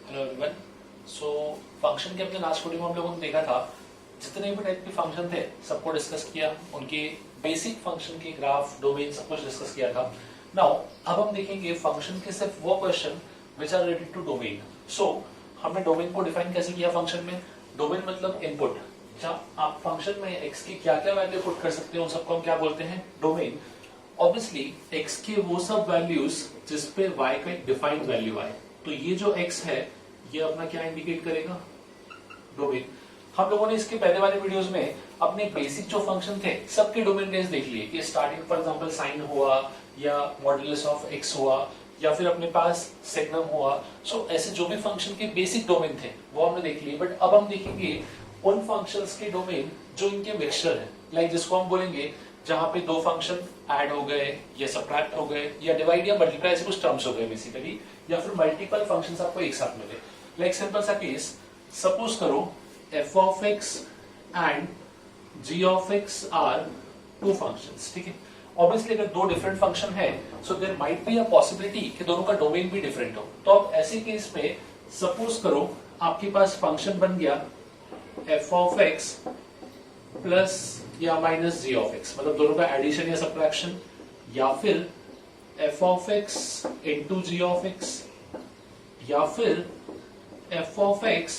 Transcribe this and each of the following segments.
Hello everyone. So function के अपने last video में हम लोगों ने देखा था जितने भी टाइप के फंक्शन थे सबको डिस्कस किया, उनके बेसिक फंक्शन के ग्राफ डोमेन सब कुछ डिस्कस किया था। नाउ अब हम देखेंगे फंक्शन के सिर्फ वो question which are related to domain. So हमने डोमेन को डिफाइन कैसे किया फंक्शन में। डोमेन मतलब इनपुट, जहाँ आप फंक्शन में एक्स की क्या क्या वैल्यू पुट कर सकते हो उन सबको हम क्या बोलते हैं, डोमेन। ऑब्वियसली एक्स के वो सब वैल्यूज जिसपे वाई का एक डिफाइंड वैल्यू आए, तो ये जो x है ये अपना क्या इंडिकेट करेगा, डोमेन। हम लोगों ने इसके पहले वाले वीडियोस में अपने बेसिक जो फंक्शन थे सबके डोमेन रेंज देख लिए कि स्टार्टिंग फॉर एग्जांपल साइन हुआ या मॉड्यूलस ऑफ x हुआ या फिर अपने पास सेग्नम हुआ। सो ऐसे जो भी फंक्शन के बेसिक डोमेन थे वो हमने देख लिए। बट अब हम देखेंगे उन फंक्शंस के डोमेन जो इनके मिक्सचर है, लाइक जिसको हम बोलेंगे जहां पे दो फंक्शन ऐड हो गए या सब्ट्रैक्ट हो गए या डिवाइड या मल्टीप्लाई ऐसे कुछ टर्म्स हो गए बेसिकली, या फिर मल्टीपल फंक्शंस आपको एक साथ मिले। लाइक सिंपल सा केस, सपोज करो f of x and g of x are two functions, ठीक है। ऑब्वियसली अगर दो डिफरेंट फंक्शन है so there might be a possibility कि दोनों का डोमेन भी डिफरेंट हो। तो अब ऐसे केस में सपोज करो आपके पास फंक्शन बन गया f of x प्लस या माइनस g of x, मतलब दोनों का एडिशन या सब्ट्रैक्शन, या फिर f of x into g of x, या फिर f of x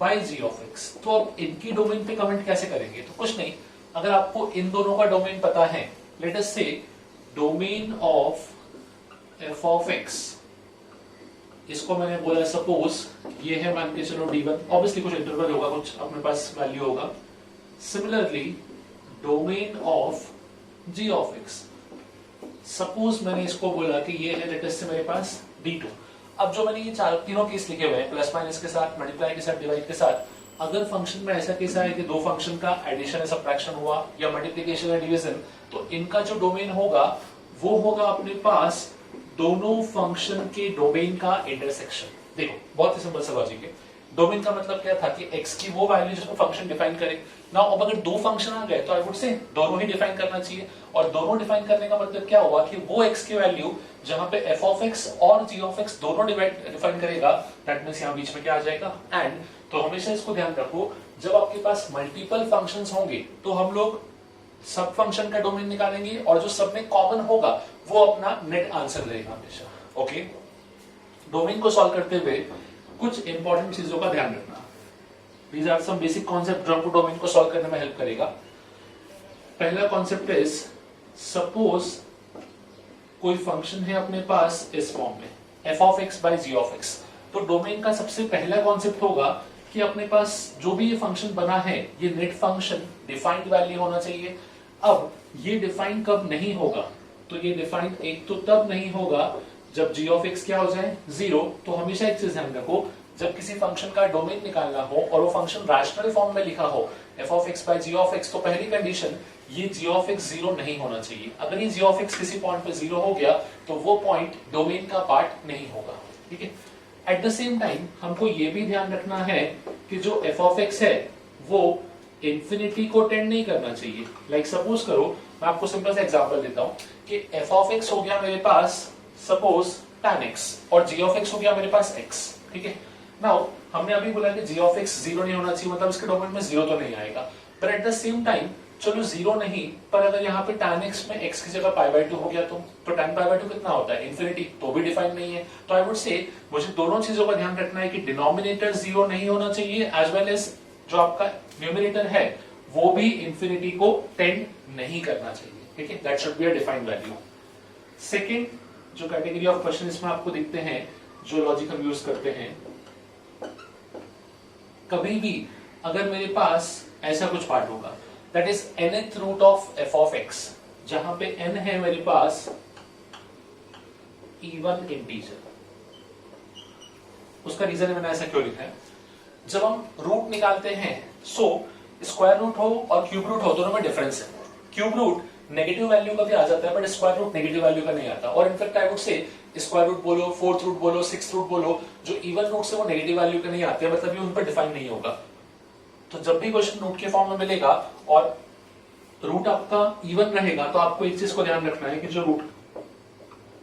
by g of x। तो अब इनकी डोमेन पे कमेंट कैसे करेंगे, तो कुछ नहीं, अगर आपको इन दोनों का डोमेन पता है, लेट अस से domain of f of x, इसको मैंने बोला सपोज ये है, मान के चलो d1, ऑब्वियसली कुछ इंटरवल होगा, कुछ अपने पास वैल्यू होगा। Similarly domain of g of x, suppose मैंने इसको बोला कि ये है लेट अस से मेरे पास d2। अब जो मैंने ये तीनों केस लिखे हुए हैं, प्लस माइनस के साथ, मल्टीप्लाई के साथ, डिवाइड के साथ, अगर फंक्शन में ऐसा केस है कि दो फंक्शन का एडिशन या सब्ट्रैक्शन हुआ या मल्टीप्लिकेशन या डिवीजन, तो इनका जो डोमेन होगा वो होगा अपने पास दोनों फंक्शन के डोमेन का इंटरसेक्शन। देखो बहुत ही सिंपल सा लॉजिक है। डोमेन का मतलब क्या था कि x की वो वैल्यू जिसको फंक्शन डिफाइन करे ना। अब अगर दो फंक्शन आ गए तो आई वुड से दोनों ही डिफाइन करना चाहिए, और दोनों डिफाइन करने का मतलब क्या हुआ कि वो x की वैल्यू जहां पे f of x और g of x दोनों डिफाइन करेगा, दैट मींस यहां बीच में क्या आ जाएगा, एंड। तो हमेशा इसको ध्यान रखो, जब आपके पास मल्टीपल फंक्शंस होंगे तो हम लोग सब फंक्शन का डोमेन निकालेंगे और जो सब में कॉमन होगा वो अपना नेट आंसर रहेगा हमेशा। ओके, डोमेन को सॉल्व करते हुए कुछ इंपॉर्टेंट चीजों का ध्यान रखना। These are some basic concept जो आपको डोमेन को सॉल्व करने में हेल्प करेगा। पहला कॉन्सेप्ट इज, सपोज कोई फंक्शन है अपने पास इस फॉर्म में f of x by g of x, तो डोमेन का सबसे पहला कॉन्सेप्ट होगा कि अपने पास जो भी ये फंक्शन बना है ये नेट फंक्शन डिफाइंड वैल्यू होना चाहिए। अब ये डिफाइंड कब नहीं होगा, तो ये डिफाइंड एक तो तब नहीं होगा जब g of x क्या हो जाए, 0। तो हमेशा एक चीज ध्यान रखो, जब किसी फंक्शन का डोमेन निकालना हो और वो फंक्शन रैशनल फॉर्म में लिखा हो f of x by g of x, तो पहली कंडीशन ये g of x 0 नहीं होना चाहिए। अगर ये g of x किसी पॉइंट पे 0 हो गया तो वो पॉइंट डोमेन का पार्ट नहीं होगा, ठीक है। एट द सेम टाइम हमको ये भी ध्यान रखना है कि जो f of x है वो इंफिनिटी को टेंड नहीं करना चाहिए। लाइक सपोज करो, मैं आपको सिंपल सा एग्जांपल देता हूं कि f of x हो गया मेरे पास सपोज tan x और g of x हो गया मेरे पास x, ठीक है। नाउ हमने अभी बोला कि g of x 0 नहीं होना चाहिए, मतलब इसके डोमेन में 0 तो नहीं आएगा। पर एट द सेम टाइम चलो 0 नहीं, पर अगर यहाँ पे tan x में x की जगह π/2 हो गया तो tan π/2 कितना होता है, इंफिनिटी, तो भी डिफाइन नहीं है। तो आई वुड से मुझे दोनों चीजों का ध्यान रखना है कि डिनोमिनेटर 0 नहीं होना चाहिए, एज वेल एज जो आपका न्यूमरेटर है वो भी इंफिनिटी को टेंड नहीं करना चाहिए, ठीक है। That should be a defined value. Second जो कैटेगरी ऑफ क्वेश्चन इसमें आपको दिखते हैं जो लॉजिक हम यूज करते हैं, कभी भी अगर मेरे पास ऐसा कुछ पार्ट होगा that is nth root of f of x, जहां पे n है मेरे पास इवन इंटीजर। उसका रीजन है मैंने ऐसा क्यों लिखा है, जब हम रूट निकालते हैं सो स्क्वायर रूट हो और क्यूब रूट हो दोनों में डिफरेंस है। क्यूब रूट नेगेटिव वैल्यू का भी आ जाता है but square root negative value का नहीं आता, और in fact I would say square root बोलो, फोर्थ रूट बोलो, सिक्स्थ रूट बोलो, जो इवन रूट से वो नेगेटिव वैल्यू का नहीं आते हैं, मतलब ये उन पर डिफाइन नहीं होगा। तो जब भी क्वेश्चन रूट के फॉर्म में मिलेगा और रूट आपका इवन रहेगा तो आपको एक चीज को ध्यान रखना है कि जो रूट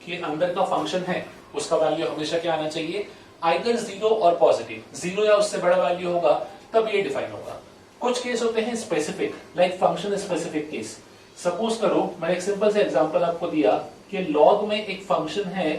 के अंदर का फंक्शन है उसका वैल्यू हमेशा क्या आना चाहिए, आइदर 0 और पॉजिटिव, 0 या उससे बड़ा वैल्यू होगा तब ये डिफाइन होगा। कुछ केस होते हैं specific, like function specific case. Suppose करो मैंने एक सिंपल सा एग्जांपल आपको दिया कि लॉग में एक फंक्शन है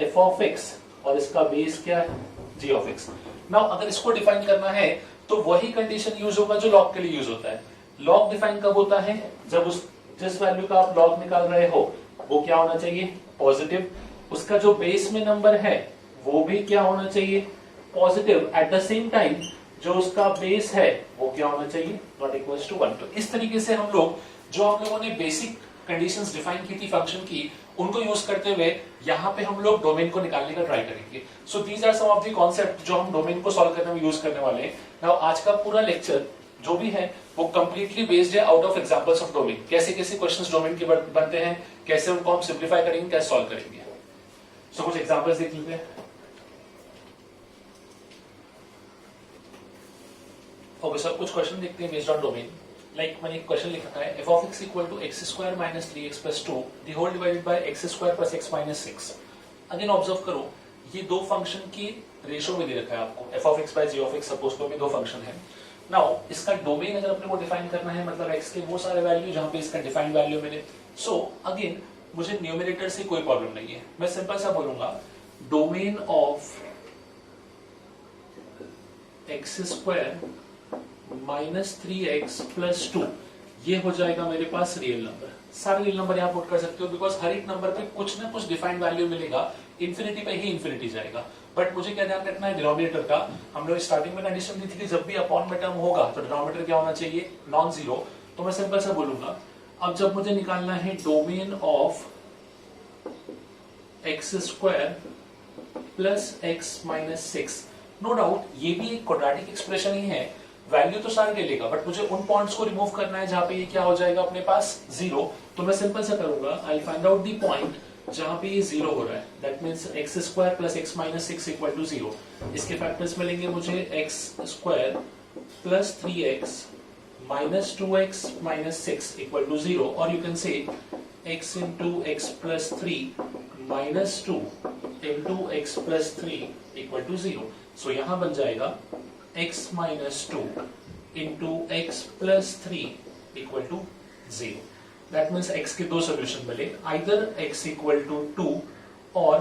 f ऑफ x और इसका बेस क्या है g ऑफ x। नाउ अगर इसको डिफाइन करना है तो वही कंडीशन यूज होगा जो लॉग के लिए यूज होता है। लॉग डिफाइन कब होता है, जब उस जिस वैल्यू का आप लॉग निकाल रहे हो वो क्या होना चाहिए, पॉजिटिव। उसका जो बेस में नंबर है वो भी क्या होना चाहिए, positive. At the same time जो उसका बेस है वो क्या होना चाहिए, नॉट इक्वल्स टू 1। तो इस तरीके से हम लोग जो हम लोगों ने बेसिक कंडीशंस डिफाइन की थी फंक्शन की, उनको यूज करते हुए यहाँ पे हम लोग डोमेन को निकालने का ट्राई करेंगे। So these are some of the concept जो हम डोमेन को सॉल्व करने में यूज करने वाले हैं। नाउ आज का पूरा लेक्चर जो भी है वो कंप्लीटली बेस्ड है out of examples of domain. कैसे कैसे क्वेश्चंस डोमेन के बनते हैं, कैसे उनको हम सिंप्लीफाई करेंगे, कैसे सॉल्व करेंगे। सो कुछ एग्जांपल्स देख लेते हैं। ओके सर, कुछ क्वेश्चन देखते हैं बेस्ड ऑन डोमेन। लाइक मैंने एक क्वेश्चन लिखा है f of x equal to x square minus 3x plus 2 the whole divided by x square plus x minus 6। Again observe करो, ये दो फंक्शन की रेशो में दे रखा है आपको, f of x by g of x। सपोज करो दो फंक्शन है। नाउ इसका डोमेन अगर अपने को डिफाइन करना है, मतलब x के वो सारे वैल्यू जहां पे इसका डिफाइंड वैल्यू मिले। सो अगेन मुझे न्यूमरेटर से कोई प्रॉब्लम नहीं है, मैं सिंपल सा बोलूंगा domain of x square minus 3x plus 2, ये हो जाएगा मेरे पास रियल नंबर। सारे रियल नंबर यहाँ पुट कर सकते हो बिकॉज हर एक नंबर पे कुछ ना कुछ डिफाइंड वैल्यू मिलेगा, इंफिनिटी पे ही इंफिनिटी जाएगा। बट मुझे क्या ध्यान रखना है, डिनोमिनेटर का। हम लोग स्टार्टिंग में कंडीशन दी थी कि जब भी अपॉन में टर्म होगा तो डिनोमिनेटर क्या होना चाहिए, नॉन जीरो। तो मैं सिंपल सा बोलूंगा अब जब मुझे निकालना है domain of x square plus x minus 6, no doubt ये भी एक क्वाड्रेटिक एक्सप्रेशन ही है, वैल्यू तो सारे ले लेगा, बट मुझे उन पॉइंट्स को रिमूव करना है जहां पे ये क्या हो जाएगा अपने पास जीरो। तो मैं सिंपल सा करूंगा, I find out the point जहां पे ये जीरो हो रहा है, that means x square plus x minus 6 equal to zero. इसके फैक्टर्स मिलेंगे मुझे x square plus 3x minus 2x minus 6 equal to zero, और you can say x into x plus 3 minus 2 into x plus 3 equal to zero. So यहां बन जाएगा x minus 2 into x plus 3 equal to 0. That means x के दो solution मिले, either x equal to 2 और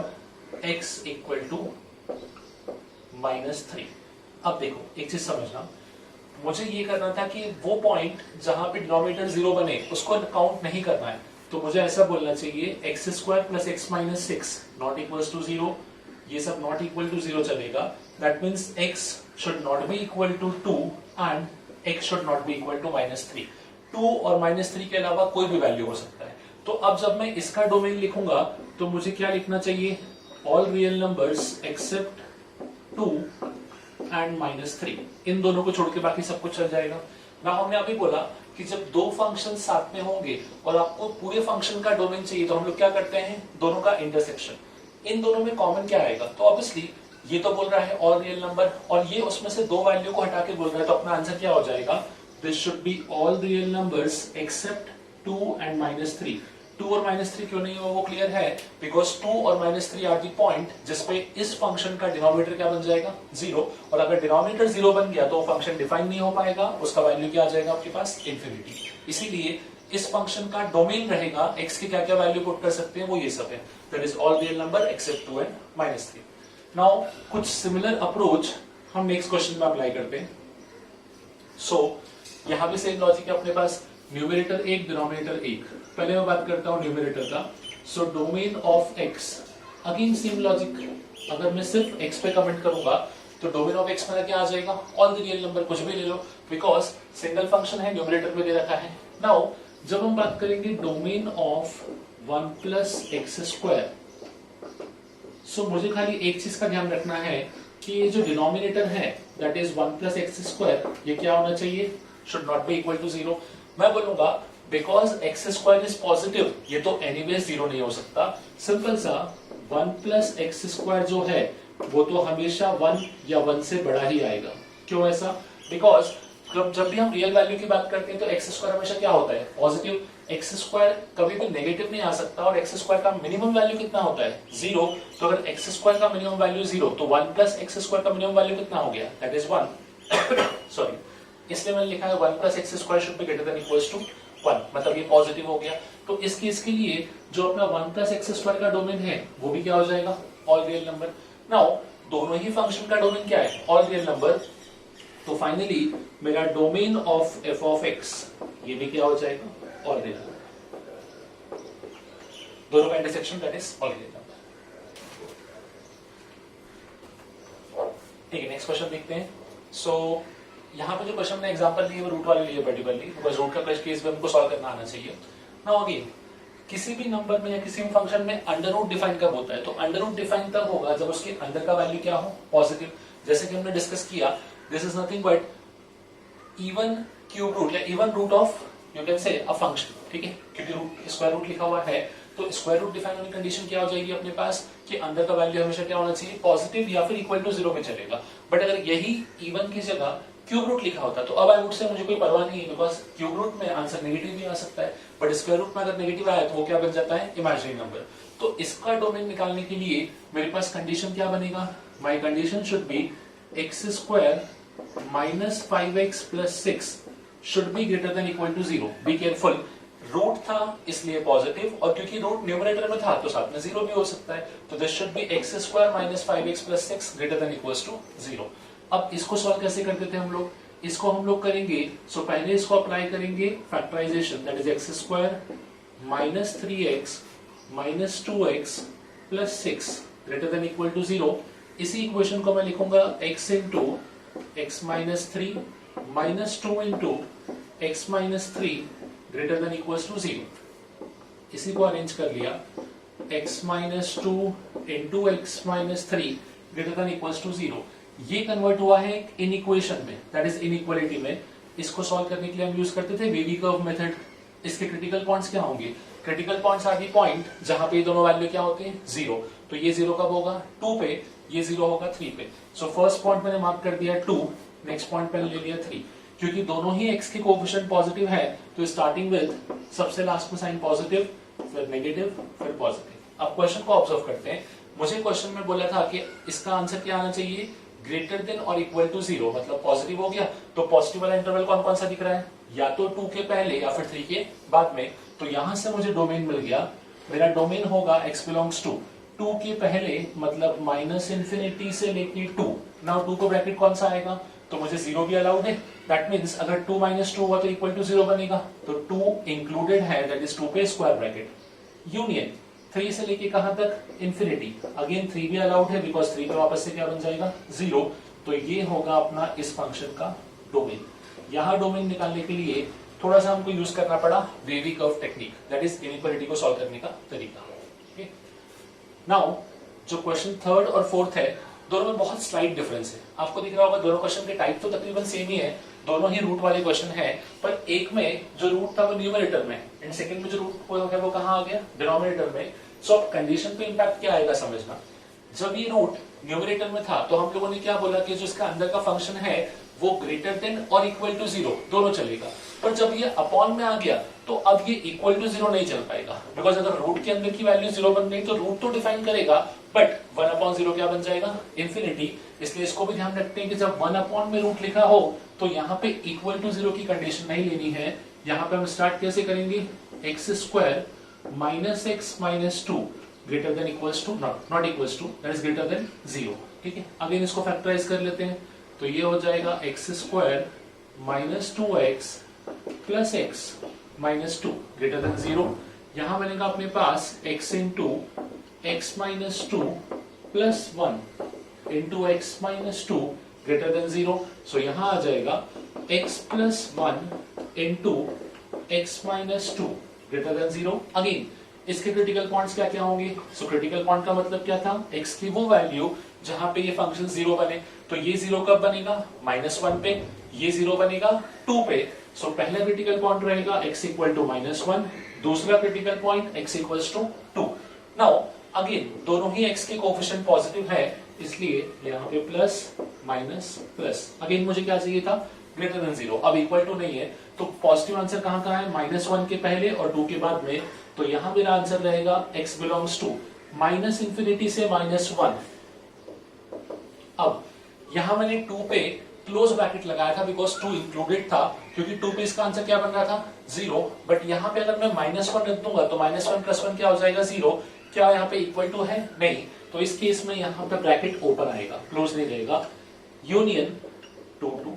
x equal to minus 3। अब देखो एक चीज समझना, मुझे ये करना था कि वो पॉइंट जहां पे डिनोमिनेटर जीरो बने उसको काउंट नहीं करना है। तो मुझे ऐसा बोलना चाहिए x square plus x minus 6 not equal to zero, ये सब नॉट इक्वल टू जीरो चलेगा। That means x should not be equal to 2 and x should not be equal to minus 3। 2 और minus 3 के अलावा कोई भी वैल्यू हो सकता है। तो अब जब मैं इसका डोमेन लिखूंगा तो मुझे क्या लिखना चाहिए, all real numbers except 2 and minus 3। इन दोनों को छोड़ के बाकी सब कुछ चल जाएगा ना। हमने अभी बोला कि जब दो फंक्शन साथ में होंगे और आपको पूरे फंक्शन का डोमेन चाहिए तो हम लोग क्या करते हैं, दोनों का इंटरसेक्शन। इन दोनों में कॉमन क्या आएगा, तो ऑब्वियसली ये तो बोल रहा है ऑल रियल नंबर और ये उसमें से दो वैल्यू को हटा के बोल रहा है, तो अपना आंसर क्या हो जाएगा, this should be all real numbers accept 2 and minus 3। 2 और माइनस 3 क्यों नहीं हुआ वो क्लियर है, बिकॉज 2 और माइनस 3 आर दी पॉइंट जिसपे इस फंक्शन का डिनोमिनेटर क्या बन जाएगा, जीरो। और अगर डिनोमिनेटर जीरो बन गया तो फंक्शन डिफाइन नहीं हो पाएगा, उसका वैल्यू क्या आ जाएगा आपके पास, इंफिनिटी। इसीलिए इस फंक्शन का डोमेन रहेगा, x की क्या क्या वैल्यू पुट कर सकते हैं वो ये सब है, that is all real number except 2 and minus 3। Now कुछ सिमिलर अप्रोच हम नेक्स्ट क्वेश्चन में अप्लाई करते हैं। सो यहां भी सेम लॉजिक है अपने पास, न्यूमरेटर एक डिनोमिनेटर एक। पहले मैं बात करता हूं न्यूमरेटर का। So domain of x, again same logic, अगर मैं सिर्फ x पे कमेंट करूंगा तो डोमेन ऑफ x मेरा क्या आ जाएगा, ऑल द रियल नंबर, कुछ भी ले लो, बिकॉज सिंगल फंक्शन है, न्यूमरेटर में दे रखा है। नाउ जब हम बात करेंगे domain of 1 plus x square, so मुझे खाली एक चीज का ध्यान रखना है कि ये जो डिनोमिनेटर है that is 1 plus x square, ये क्या होना चाहिए, should not be equal to zero. मैं बोलूंगा because x square is positive, ये तो एनीवेज जीरो नहीं हो सकता। सिंपल सा 1 प्लस एक्स स्क्वायर जो है वो तो हमेशा 1 या 1 से बड़ा ही आएगा। क्यों ऐसा, बिकॉज जब भी हम रियल वैल्यू की बात करते हैं तो एक्स स्क्वायर हमेशा क्या होता है, पॉजिटिव। एक्स स्क्वायर कभी भी नेगेटिव नहीं आ सकता और एक्स स्क्वायर का मिनिमम वैल्यू कितना होता है 0। तो अगर एक्स स्क्वायर का मिनिमम वैल्यू 0 तो 1 प्लस एक्स स्क्वायर का मिनिमम वैल्यू कितना हो गया, दैट इज 1 सॉरी, इसलिए मैंने लिखा है 1 plus x square should be greater than equals to 1, मतलब ये पॉजिटिव हो गया। तो इस केस के लिए जो अपना 1 प्लस एक्स स्क्वायर का डोमेन है वो भी क्या हो जाएगा, ऑल रियल नंबर। नाउ दोनों ही फंक्शन का डोमेन क्या है, ऑल रियल नंबर। तो फाइनली मेरा domain of F of x ये भी क्या हो जाएगा, ऑल रियल नंबर। दोनों का intersection that is all real number. ठीक है, नेक्स्ट क्वेश्चन देखते हैं। सो यहाँ पे जो क्वेश्चन मैंने एग्जांपल लिए वो रूट वाले लिए पर्टिकुलरली, बिकॉज रूट का केस भी हमको सॉल्व करना आना चाहिए। नाउ अगेन किसी भी नंबर में या किसी भी फंक्शन में अंडर रूट डिफाइन कब होता है, तो अंडर रूट डिफाइन तब होगा जब उसके अंदर का वैल्यू क्या हो, पॉजिटिव। जैसे कि हमने डिस्कस किया, this is nothing but even cube root या even root of you can say a function, ठीक है, क्योंकि रूट स्क्वायर रूट लिखा हुआ है तो स्क्वायर रूट डिफाइन होने की कंडीशन क्या हो जाएगी अपने पास कि अंदर का वैल्यू हमेशा क्या होना चाहिए, पॉजिटिव या फिर इक्वल टू 0 में चलेगा। बट अगर यही इवन की जगह क्यूब रूट लिखा होता तो अब आई वुड से मुझे कोई परवाह नहीं है, बिकॉज क्यूब रूट में आंसर नेगेटिव भी आ सकता है, बट स्क्वायर रूट में अगर नेगेटिव आया तो वो क्या बन जाता है, इमेजिनरी नंबर। तो इसका डोमेन निकालने के लिए मेरे पास कंडीशन क्या बनेगा, my condition should be x square minus 5x plus 6 should be greater than equal to 0। Be careful, root था इसलिए पॉजिटिव, और क्योंकि रूट न्यूमरेटर में था तो साथ में 0 भी हो सकता है, तो this should be x square minus 5x plus 6 greater than equals to 0। अब इसको सॉल्व कैसे करते थे हम लोग, इसको हम लोग करेंगे, सो पहले इसको अप्लाई करेंगे factorization, that is x square minus 3x minus 2x plus 6 greater than equal to 0। इसी इक्वेशन को मैं लिखूंगा x into x minus 3 minus 2 into x minus 3 greater than equals to 0। इसी को अरेंज कर लिया, x minus 2 into x minus 3 greater than equals to 0। ये convert हुआ है इन इक्वेशन में, दैट इज इनइक्वालिटी में। इसको सॉल्व करने के लिए हम यूज करते थे वेवी कर्व मेथड। इसके क्रिटिकल पॉइंट्स क्या होंगे, critical points are the point जहां पे ये दोनों वैल्यू क्या होते हैं, 0। तो ये 0 कब होगा, 2 पे, ये 0 होगा 3 पे। सो फर्स्ट पॉइंट मैंने मार्क कर दिया 2, नेक्स्ट पॉइंट मैंने ले लिया 3। क्योंकि दोनों ही x के कोएफिशिएंट पॉजिटिव है तो स्टार्टिंग विद सबसे लास्ट में साइन पॉजिटिव, फिर नेगेटिव, फिर पॉजिटिव। अब क्वेश्चन को ऑब्जर्व करते हैं। मुझे क्वेश्चन में बोला था कि इसका आंसर क्या आना चाहिए, ग्रेटर देन और इक्वल टू 0, मतलब पॉजिटिव हो गया। तो पॉजिटिव वाला इंटरवल कौन कौन सा दिख रहा है, या तो 2 के पहले या फिर 3 के बाद में। तो यहां से मुझे डोमेन मिल गया, मेरा डोमेन होगा x बिलोंग्स टू 2 के पहले, मतलब माइनस इंफिनिटी से लेके 2। नाउ 2 को ब्रैकेट कौन सा आएगा, तो मुझे 0 भी अलाउड है, दैट मींस अगर 2 माइनस 2 हुआ तो इक्वल टू 0 बनेगा। तो 2 इंक्लूडेड है, दैट इज 2 पे स्क्वायर ब्रैकेट, यूनियन 3 से लेके कहां तक, इंफिनिटी। अगेन 3 भी अलाउड है बिकॉज 3 पे वापस से क्या बन जाएगा, 0। तो ये होगा अपना इस फंक्शन का डोमेन। यहां डोमेन निकालने के लिए थोड़ा सा हमको यूज करना पड़ा wavy curve technique, that is inequality को सॉल्व करने का तरीका। नाउ जो क्वेश्चन थर्ड और फोर्थ है, दोनों में बहुत स्लाइट डिफरेंस है। आपको दिख रहा होगा दोनों क्वेश्चन के टाइप तो तकरीबन सेम ही है, दोनों ही रूट वाले क्वेश्चन है, पर एक में जो रूट था वो न्यूमरेटर में, एंड सेकंड में जो रूट है वो कहां आ गया, डिनोमिनेटर में। सो अब कंडीशन पे इंपैक्ट क्या आएगा समझना। जब ये रूट न्यूमरेटर में था तो हम लोगों ने क्या बोला कि जो इसका अंदर का फंक्शन है वो ग्रेटर देन और इक्वल टू 0 दोनों चलेगा। पर जब ये अपॉन में आ गया तो अब ये इक्वल टू 0 नहीं चल पाएगा, बिकॉज अगर रूट के अंदर की वैल्यू 0 बन गई तो रूट तो डिफाइन करेगा, बट 1/0 क्या बन जाएगा, इंफिनिटी। इसलिए इसको भी ध्यान रखते हैं कि जब 1 में रूट लिखा हो तो यहाँ पे इक्वल टू 0 की कंडीशन नहीं लेनी है। यहाँ पे हम स्टार्ट कैसे करेंगे, x square minus x minus 2 greater than equals to not equals to, that is greater than 0। ठीक है, अगेन इसको फैक्टराइज कर लेते हैं, तो ये हो जाएगा x square minus 2x plus x minus 2 greater than 0। यहां बनेगा अपने पास x into x minus 2 plus 1 into x minus 2 greater than 0। सो यहां आ जाएगा x plus 1 into x minus 2 greater than 0। Again इसके क्रिटिकल पॉइंट्स क्या क्या होंगे, सो क्रिटिकल पॉइंट का मतलब क्या था, x की वो वैल्यू जहां पे ये फंक्शन 0 बने। तो ये 0 कब बनेगा, -1 पे, ये 0 बनेगा 2 पे। सो पहला क्रिटिकल पॉइंट रहेगा x इक्वल टू -1, दूसरा critical point x equals to 2। Now again दोनों ही x के कोएफिशिएंट पॉजिटिव है, इसलिए यहाँ पे प्लस माइनस प्लस। अगेन मुझे क्या चाहिए था, ग्रेटर देन 0। अब इक्वल टू नहीं है तो पॉजिटिव आंसर कहां कहां है, -1 के पहले और 2 के बाद में, तो यहां मेरा आंसर रहेगा x बिलोंग्स टू -∞ से -1। अब यहां मैंने 2 पे क्लोज ब्रैकेट लगाया था बिकॉज 2 इंक्लूडेड था, क्योंकि 2 पे इसका आंसर क्या बन रहा था 0, बट यहां पे अगर मैं -1 रख दूंगा तो -1 + 1 क्या हो जाएगा 0। क्या यहाँ पे इक्वल टू है, नहीं, तो इस केस में यहाँ पे ब्रैकेट ओपन आएगा, क्लोज नहीं रहेगा, यूनियन 2 टू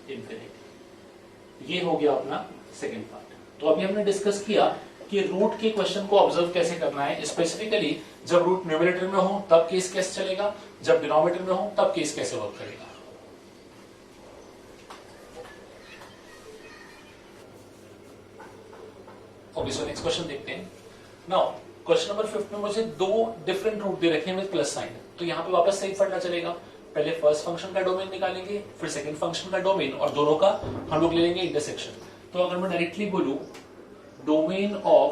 इंफिनिटी। ये हो गया अपना सेकंड पार्ट। तो अभी हमने डिस्कस किया कि रूट के क्वेश्चन को ऑब्जर्व कैसे करना है, स्पेसिफिकली जब रूट न्यूमरेटर में हो तब केस कैसे चलेगा, जब डिनोमिनेटर में हो तब केस कैसे वर्क करेगा। ओके, सो नेक्स्ट क्वेश्चन देखते हैं। नाउ क्वेश्चन नंबर 5 में मुझे 2 डिफरेंट रूट दे रखे हैं विद प्लस साइन, तो यहाँ पे वापस सही पढ़ना चलेगा। पहले फर्स्ट फंक्शन का डोमेन निकालेंगे, फिर सेकंड फंक्शन का डोमेन, और दोनों का हम लोग ले लेंगे इंटरसेक्शन। तो अगर मैं डायरेक्टली बोलूं डोमेन ऑफ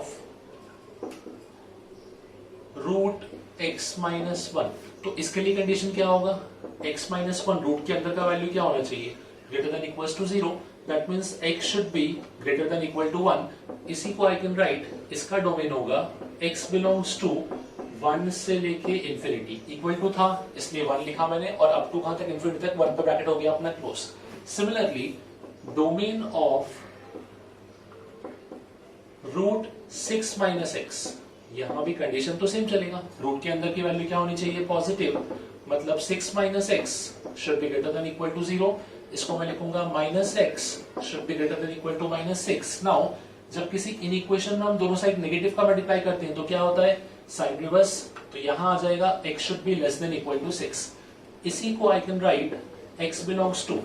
रूट x-1, तो इसके लिए कंडीशन क्या होगा, x-1 रूट के अंदर का वैल्यू क्या होना चाहिए, greater than equals to 0, that means x should be greater than equal to 1। इसी को आई कैन राइट, इसका डोमेन होगा x बिलोंग्स टू 1 से लेके इंफिनिटी, इक्वल टू था इसलिए 1 लिखा मैंने, और अप टू कहां तक, इंफिनिटी तक, 1 पे ब्रैकेट हो गया अपना close. Similarly domain of root 6 - x, यहां भी कंडीशन तो सेम चलेगा, रूट के अंदर की वैल्यू क्या होनी चाहिए, पॉजिटिव, मतलब 6 - x should be greater than equal to 0। इसको मैं लिखूंगा -x should be greater than equal to -6। Now जब किसी इनइक्वेशन में हम दोनों साइड नेगेटिव का मल्टीप्लाई करते हैं तो क्या होता है, साइन रिवर्स, तो यहां आ जाएगा x should be less than equal to 6। इसी को I can write x belongs to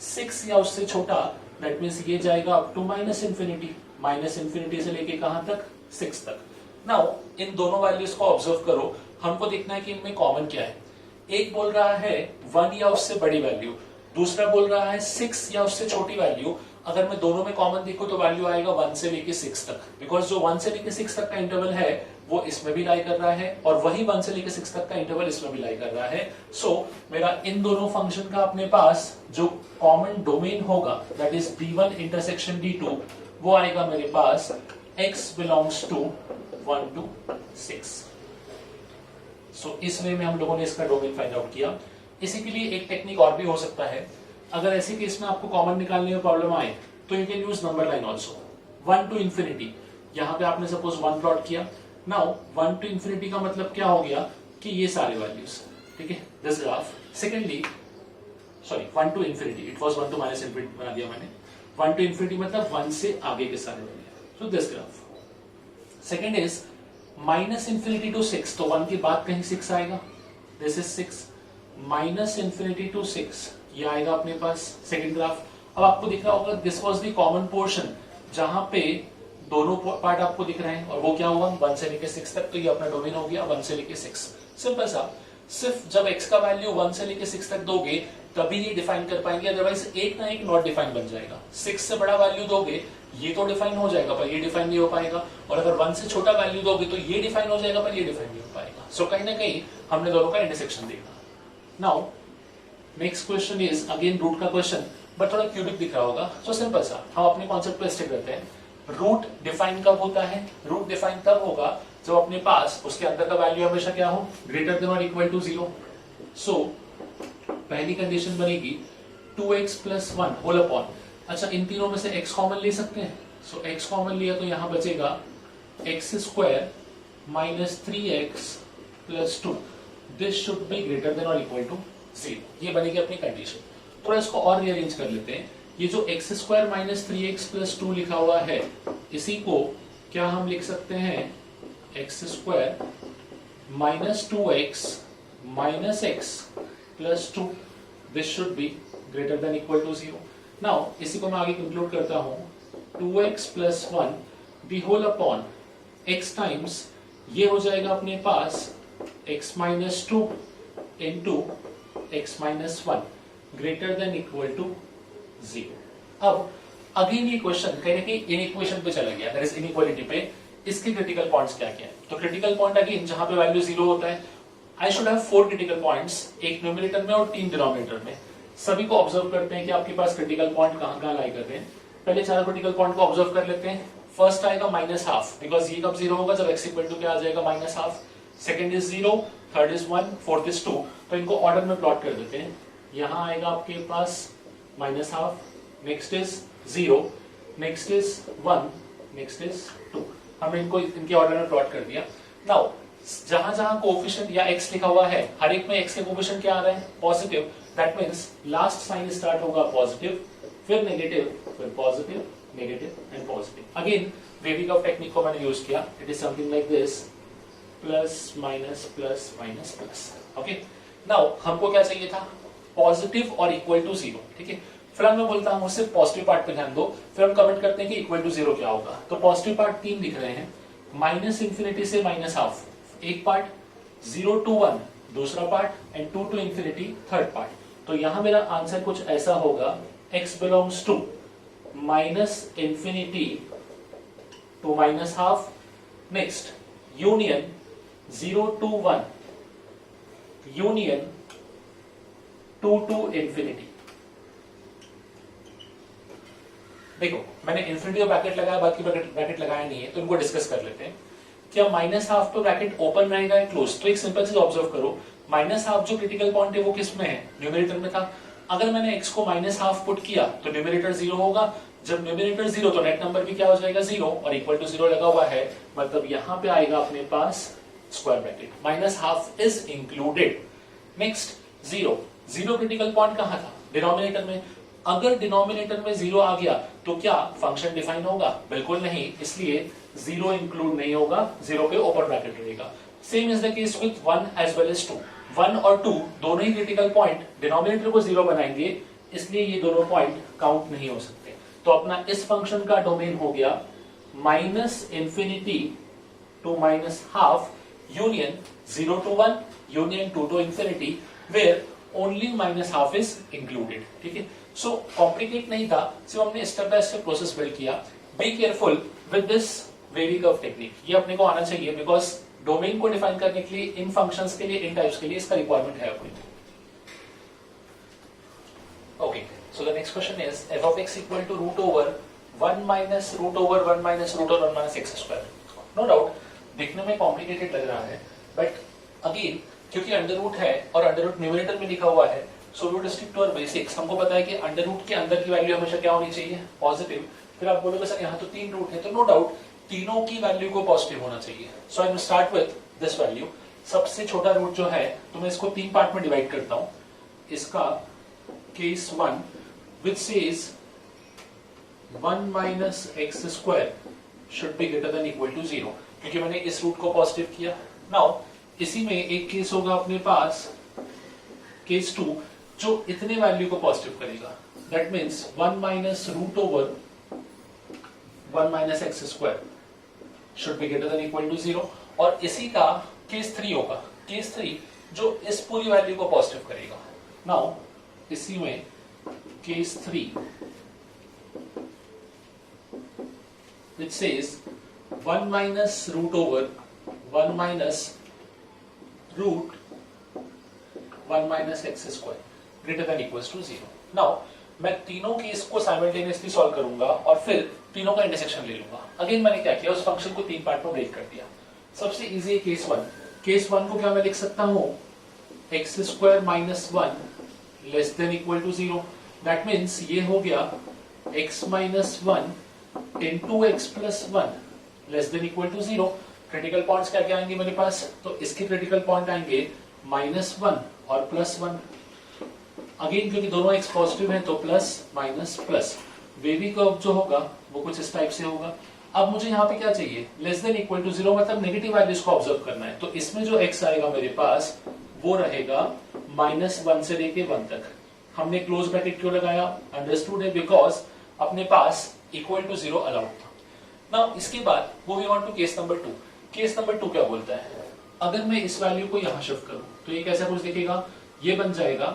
6 या उससे छोटा, दैट मींस ये जाएगा अप टू -∞ से लेके कहां तक, 6 तक। नाउ इन दोनों वैल्यूज को ऑब्जर्व करो, हमको देखना है कि इनमें कॉमन क्या है। एक बोल रहा है 1 या उससे बड़ी वैल्यू, दूसरा बोल रहा है 6 या उससे छोटी वैल्यू। अगर मैं दोनों में कॉमन देखूं तो वैल्यू आएगा 1 से लेके 6 तक, बिकॉज जो 1 से लेके 6 तक का इंटरवल है वो इसमें भी लाई कर रहा है, और वही 1 से लेके 6 तक का इंटरवल इसमें भी लाई कर रहा है। सो मेरा इन दोनों फंक्शन का अपने पास जो कॉमन डोमेन होगा, that is D1 intersection D2, वो आएगा मेरे पास x बिलोंग्स टू 1 to 6। सो इस वे में हम लोगों ने इसका डोमेन फाइंड आउट किया। इसी के लिए एक टेक्निक और भी हो सकता है, अगर ऐसे केस में आपको कॉमन निकालने में प्रॉब्लम आए तो you can use number line also, 1 to infinity. यहां पे आपने सपोज 1 प्लॉट किया, नाउ 1 to इंफिनिटी का मतलब क्या हो गया कि ये सारे वैल्यूज, ठीक है, this graph. Secondly sorry 1 to infinity, it was 1 to minus infinity बना दिया मैंने, 1 to इंफिनिटी मतलब 1 से आगे के सारे value, so this graph. Second is -∞ to 6, तो 1 के बाद कहीं 6 आएगा, दिस इज 6, -∞ to 6 ये आएगा अपने पास सेकंड ग्राफ। अब आपको दिख रहा होगा this was the common portion, जहां पे दोनों पार्ट आपको दिख रहे हैं, और वो क्या हुआ 1 से लेके 6 तक, तो ये अपना डोमेन हो गया 1 से लेके 6। सिंपल सा, सिर्फ जब x का वैल्यू 1 से लेके 6 तक दोगे तभी ये डिफाइन कर पाएंगे, अदरवाइज एक ना एक नॉट डिफाइन बन जाएगा। 6 से बड़ा वैल्यू दोगे ये तो डिफाइन हो जाएगा पर ये डिफाइन नहीं हो पाएगा, और अगर 1 से छोटा वैल्यू दोगे तो ये डिफाइन हो जाएगा पर ये डिफाइन नहीं हो पाएगा। सो कहीं ना कहीं हमने दोनों का इंटरसेक्शन देखा। Now next question is again root का क्वेश्चन, बट थोड़ा क्यूबिक दिख रहा होगा। सो सिंपल सा, हम अपने कॉन्सेप्ट पे स्टिक करते हैं। रूट डिफाइन कब होता है, रूट डिफाइन तब होगा जब अपने पास उसके अंदर का वैल्यू हमेशा क्या हो, ग्रेटर देन और इक्वल टू 0। सो पहली कंडीशन बनेगी 2x + 1 होल अपॉन, अच्छा इन तीनों में से x कॉमन ले सकते हैं, सो x कॉमन लिया तो यहां बचेगा x² - 3x + 2, this should be greater then और इक्वल टू 0। ये बनेगी अपनी कंडीशन। थोड़ा इसको और रीअरेंज कर लेते हैं। ये जो x² - 3x + 2 लिखा हुआ है, इसी को क्या हम लिख सकते हैं, x² - 2x - x + 2, this should be greater than equal to 0। Now इसी को मैं आगे कंक्लूड करता हूं, 2x + 1 the whole upon x times, ये हो जाएगा अपने पास x - 2 into x - 1 greater than equal to 0। अब अगेन ये क्वेश्चन कहीं ना कहीं इनइक्वेशन पे चला गया, दैट इज इनइक्वालिटी पे। इसके क्रिटिकल पॉइंट्स क्या क्या है, तो क्रिटिकल पॉइंट अगेन जहां पे वैल्यू 0 होता है, I should have 4 critical points, एक न्यूमरेटर में और 3 डिनोमिनेटर में। सभी को ऑब्जर्व करते हैं कि आपके पास क्रिटिकल पॉइंट कहाँ कहाँ लाई करते हैं। पहले चार क्रिटिकल पॉइंट को ऑब्जर्व कर लेते हैं। फर्स्ट आएगा माइनस हाफ, बिकॉज ये कब जीरो होगा, जब x इक्वल टू क्या आ जाएगा minus half. Second is 0, third is 1, fourth is 2। तो इनको ऑर्डर में प्लॉट कर देते हैं। यहाँ आएगा आपके पास minus half, next is 0, next is 1, next is 2। हमने इनको इनके ऑर्डर में प्लॉट कर दिया। नाउ जहां जहां कोएफिशिएंट या x लिखा हुआ है, हर एक में x के कोएफिशिएंट क्या आ रहे हैं, positive. That means last sign start होगा पॉजिटिव, फिर नेगेटिव, फिर positive, negative and positive. Again wavy curve technique को मैंने यूज किया। It is something like this, plus minus plus minus plus. Okay, now हमको क्या चाहिए था, पॉजिटिव और इक्वल टू 0। ठीक है, फिर मैं बोलता हूं सिर्फ पॉजिटिव पार्ट पे ध्यान दो, फिर हम कमेंट करते हैं कि इक्वल टू 0 क्या होगा। तो पॉजिटिव पार्ट 3 लिख रहे हैं, माइनस इंफिनिटी से माइनस हाफ एक पार्ट, 0 to 1 दूसरा part and 2 to infinity third part. तो यहां मेरा आंसर कुछ ऐसा होगा, x belongs to minus infinity to minus half, next union 0 to 1, union 2 to infinity. देखो मैंने इंफिनिटी ब्रैकेट लगाया, बाकी ब्रैकेट लगाया नहीं है, तो इनको डिस्कस कर लेते हैं। क्या माइनस हाफ पे ब्रैकेट ओपन रहेगा या क्लोज? तो एक सिंपल चीज ऑब्जर्व करो, माइनस हाफ जो क्रिटिकल पॉइंट है वो किस में है, न्यूमरेटर में था। अगर मैंने x को माइनस हाफ पुट किया तो न्यूमरेटर 0 होगा। जब न्यूमरेटर 0 तो नेट नंबर भी क्या हो जाएगा 0, और इक्वल टू 0 लगा हुआ है, मतलब यहां पे आएगा अपने पास square bracket, minus half is included. Next 0 critical point कहां था, डिनोमिनेटर में। अगर डिनोमिनेटर में 0 आ गया तो क्या फंक्शन डिफाइन होगा? बिल्कुल नहीं, इसलिए 0 इंक्लूड नहीं होगा, 0 पे ओपन ब्रैकेट रहेगा। Same is the case with 1 as well as 2। 1 और 2 दोनों ही क्रिटिकल पॉइंट डिनोमिनेटर को 0 बनाएंगे, इसलिए ये दोनों पॉइंट काउंट नहीं हो सकते। तो अपना इस फंक्शन का डोमेन हो गया minus infinity to minus half, union 0 to 1, union 2 to infinity, where only minus half is included. ठीक है, सो कॉम्प्लिकेट नहीं था, सिर्फ हमने step by step process build किया। Be careful with this wavy curve technique, ये अपने को आना चाहिए, बिकॉज डोमेन को डिफाइन करने के लिए, इन फंक्शंस के लिए, इन टाइप्स के लिए इसका रिक्वायरमेंट है अपनी। Okay, so the next question is f of x equal to root over 1 minus root over 1 minus root over 1 minus x square. No doubt दिखने में कॉम्प्लिकेटेड लग रहा है, बट अगेन क्योंकि अंडर रूट है और अंडर रूट न्यूमरेटर में लिखा हुआ है, so we would stick to our basics. हमको पता है कि अंडर रूट के अंदर की वैल्यू हमेशा क्या होनी चाहिए, पॉजिटिव। फिर आप बोलोगे सर यहाँ तो 3 रूट है, तो नो डाउट तीनों की वैल्यू को पॉजिटिव होना चाहिए। So I will start with this value. सबसे छोटा रूट जो है, तो मैं इसको 3 पार्ट में डिवाइड करता हूं। इसका case 1 which says 1 minus x square should be greater than equal to 0, क्योंकि मैंने इस रूट को पॉजिटिव किया। नाउ इसी में एक केस होगा अपने पास, केस 2, जो इतने वैल्यू को पॉजिटिव करेगा। That means 1 minus root over 1 minus x square should be greater than equal to 0। और इसी का केस 3 होगा, केस 3 जो इस पूरी वैल्यू को पॉजिटिव करेगा। नाउ इसी में case 3 which says 1 minus root over 1 minus root 1 minus x square greater than equals to 0। Now मैं तीनों केस को साइमल्टेनियसली सॉल्व करूंगा और फिर तीनों का इंटरसेक्शन ले लूंगा। अगेन मैंने क्या किया, उस फंक्शन को 3 पार्ट में ब्रेक कर दिया। सबसे इजी है केस 1। केस 1 को क्या मैं लिख सकता हूं, x square minus 1 less than equal to 0। That means ये हो गया x minus 1 into x plus 1 less than equal to 0। Critical points क्या क्या आएंगे मेरे पास, तो इसके क्रिटिकल पॉइंट आएंगे -1 और +1। अगेन क्योंकि दोनों x पॉजिटिव हैं तो plus minus plus. Wavy curve जो होगा वो कुछ इस टाइप से होगा। अब मुझे यहाँ पे क्या चाहिए, लेस देन इक्वल टू 0, मतलब नेगेटिव वैल्यूज को ऑब्जर्व करना है। तो इसमें जो x आएगा मेरे पास वो रहेगा -1 से लेके 1 तक। हमने क्लोज ब्रैकेट क्यों लगाया, अंडरस्टूड है, बिकॉज अपने पास इक्वल टू 0 अलाउड था। नाउ इसके बाद वो we want to case number 2। Case number 2 क्या बोलता है, अगर मैं इस वैल्यू को यहां शिफ्ट करूं तो ये कैसा कुछ दिखेगा, ये बन जाएगा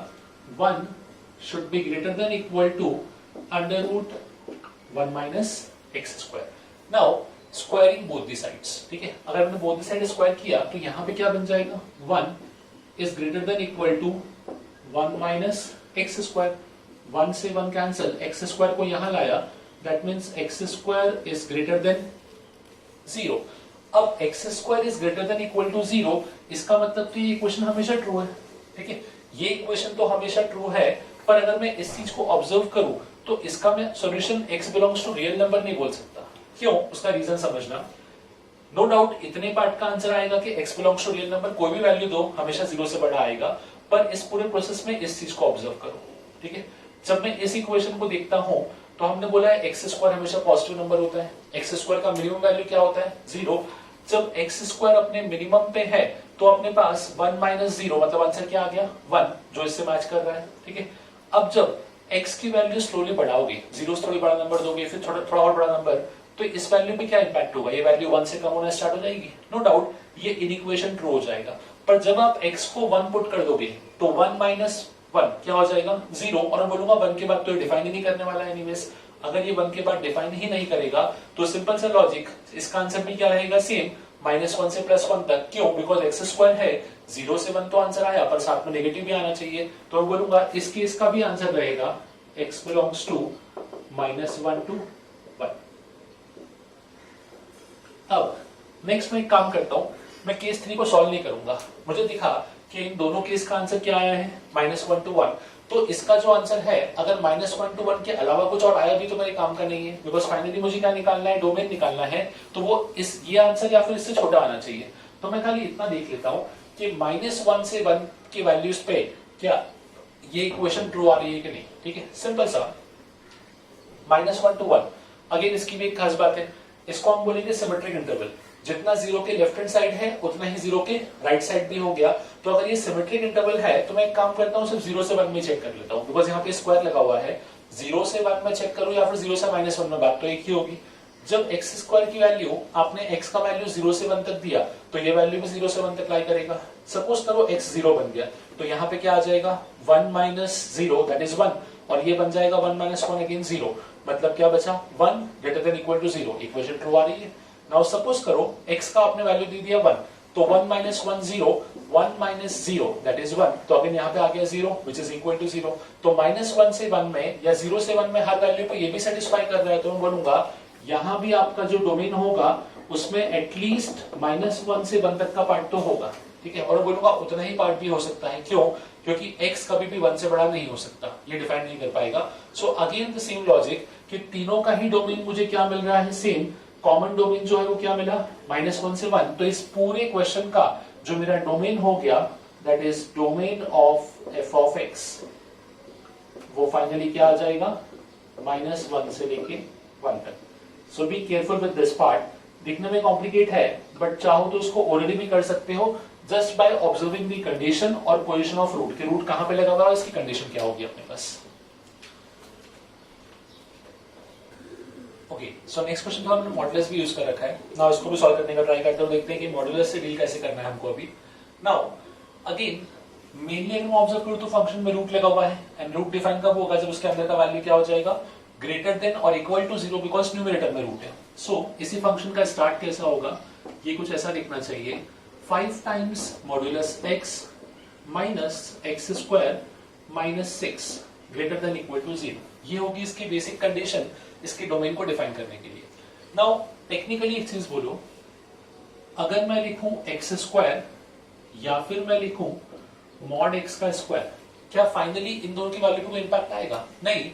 1 should be greater than equal to under root 1 minus x square. Now squaring both the sides, ठीक है। अगर हमने बोथ दी साइड स्क्वायर किया तो यहां पे क्या बन जाएगा, 1 is greater than equal to 1 minus x square, 1 से 1 कैंसिल, एक्स स्क्वायर को यहां लाया, that means x square is greater than 0। अब x square is greater than equal to 0, इसका मतलब तो ये इक्वेशन हमेशा ट्रू है, ठीक है, ये इक्वेशन तो हमेशा ट्रू है, पर अगर मैं इस चीज को ऑब्जर्व करूं तो इसका मैं solution x belongs to real number नहीं बोल सकता। क्यों? उसका रीजन समझना। नो डाउट इतने पार्ट का आंसर आएगा कि x belongs to real number, कोई भी वैल्यू दो हमेशा 0 से बड़ा आएगा, पर इस पूरे प्रोसेस में इस चीज को ऑब्जर्व करो, ठीक है। जब मैं इस इक्वेशन को देखता हूं तो हमने बोला है एक्स स्क्वायर हमेशा पॉजिटिव नंबर होता है, एक्स स्क्वायर का मिनिमम वैल्यू क्या होता है? 0। जब एक्स स्क्वायर अपने मिनिमम पे है तो अपने पास 1 माइनस 0 मतलब आंसर क्या आ गया? 1, जो इससे मैच कर रहा है, ठीक है। अब जब x की वैल्यू स्लोली बढ़ाओगे, 0 से थोड़ी बड़ा नंबर दोगे, फिर थोड़ा और बड़ा नंबर, तो इस वैल्यू पे क्या इंपैक्ट होगा? ये वैल्यू 1 से कम होना स्टार्ट हो जाएगी, नो डाउट ये इनइक्वेशन ट्रू हो जाएगा। पर जब आप x को 1 पुट कर दोगे तो 1 माइनस 1 क्या हो जाएगा? 0। और मैं बोलूंगा 1 के बाद तो ये डिफाइन ही नहीं करने वाला है एनीवेज। अगर ये 1 के बाद डिफाइन ही नहीं करेगा तो सिंपल सा लॉजिक, इसका आंसर भी क्या रहेगा? सेम, -1 से +1 तक। क्यों? बिकॉज एक्स स्क्वायर है, 0 से 1 तो आंसर आया, पर साथ में नेगेटिव भी आना चाहिए, तो मैं बोलूंगा इस केस का भी आंसर रहेगा x belongs to -1 to 1। अब नेक्स्ट मैं एक काम करता हूं, मैं केस 3 को सॉल्व नहीं करूंगा, मुझे दिखा कि इन दोनों केस का आंसर क्या आया है? -1 to 1। तो इसका जो आंसर है, अगर -1 to 1 के अलावा कुछ और आया भी तो मेरे काम का नहीं है, बिकॉज फाइनली मुझे क्या निकालना है? डोमेन निकालना है, तो वो ये आंसर या फिर इससे छोटा आना चाहिए। तो मैं खाली इतना देख लेता हूं कि -1 से 1 की वैल्यूज पे क्या ये इक्वेशन ट्रू आ रही है कि नहीं, ठीक है। सिंपल सा, -1 to 1, अगेन इसकी भी एक खास बात है, इसको हम बोलेंगे सिमेट्रिक इंटरवल। जितना 0 के लेफ्ट हैंड साइड है उतना ही 0 के राइट साइड भी हो गया। तो अगर ये सिमेट्रिक इंटरवल है तो मैं एक काम करता हूँ, सिर्फ 0 से 1 में चेक कर लेता हूँ, बिकॉज यहाँ पे स्क्वायर लगा हुआ है। 0 से 1 में चेक करूँ या फिर 0 से -1 में, बात तो एक ही होगी। जब एक्स स्क्वायर की वैल्यू, आपने x का वैल्यू 0 से 1 तक दिया तो ये वैल्यू भी 0 से 1 तक लाई करेगा। सपोज करो x 0 बन गया, तो यहाँ पे क्या आ जाएगा? 1 माइनस 0 दैट इज 1, और ये बन जाएगा 1 माइनस 1 अगेन 0, मतलब क्या बचा? 1 greater than equal to 0। Equation true आ रही है। नाउ सपोज करो x का आपने वैल्यू दे दिया 1, तो 1 माइनस 1 0, 1 माइनस 0 दैट इज 1, तो अगेन यहाँ पे आ गया 0 विच इज इक्वल टू 0। तो -1 से 1 में या 0 से 1 में हर वैल्यू पे ये भी सेटिस्फाई कर रहा है, तो मैं बोलूंगा यहां भी आपका जो डोमेन होगा उसमें एटलीस्ट -1 से 1 तक का पार्ट तो होगा, ठीक है। और बोलूंगा उतना ही पार्ट भी हो सकता है, क्यों? क्योंकि x कभी भी 1 से बड़ा नहीं हो सकता, ये डिफाइन नहीं कर पाएगा। So again the same logic कि तीनों का ही डोमेन मुझे क्या मिल रहा है? सेम। कॉमन डोमेन जो है वो क्या मिला? -1 से 1। तो इस पूरे क्वेश्चन का जो मेरा डोमेन हो गया, that is domain of f of x, वो फाइनली क्या आ जाएगा? -1 से लेके 1 तक। So be careful with this part. दिखने में कॉम्प्लिकेट है, बट चाहो तो उसको ऑलरेडी भी कर सकते हो, just by observing the condition और पोजीशन ऑफ रूट, कि रूट कहां पे लगा हुआ है, इसकी कंडीशन क्या होगी अपने पास। ओके, सो नेक्स्ट क्वेश्चन का हमने मॉडुलस भी यूज कर रखा है। नाउ इसको भी सॉल्व करने का ट्राई करते हो, देखते हैं कि मॉडुलस से डील कैसे करना है हमको अभी। नाउ अगेन मेनली अगर मैं ऑब्जर्व करूं तो फंक्शन में रूट लगा हुआ है, एंड रूट डिफाइन कब होगा? जब उसके अंदर का वैल्यू क्या हो जाएगा? ग्रेटर देन और इक्वल टू 0, बिकॉज न्यूमरेटर में रूट है। सो इसी फंक्शन का स्टार्ट कैसा होगा? ये कुछ ऐसा लिखना चाहिए, 5 times modulus x minus x square minus 6 greater than equal to 0। ये होगी इसकी बेसिक कंडीशन, इसके डोमेन को डिफाइन करने के लिए। नाउ टेक्निकली एक चीज बोलो, अगर मैं लिखूं एक्स स्क्वायर या फिर मैं लिखूं मॉड एक्स का स्क्वायर, क्या फाइनली इन दोनों की वैल्यू को इंपैक्ट आएगा? नहीं।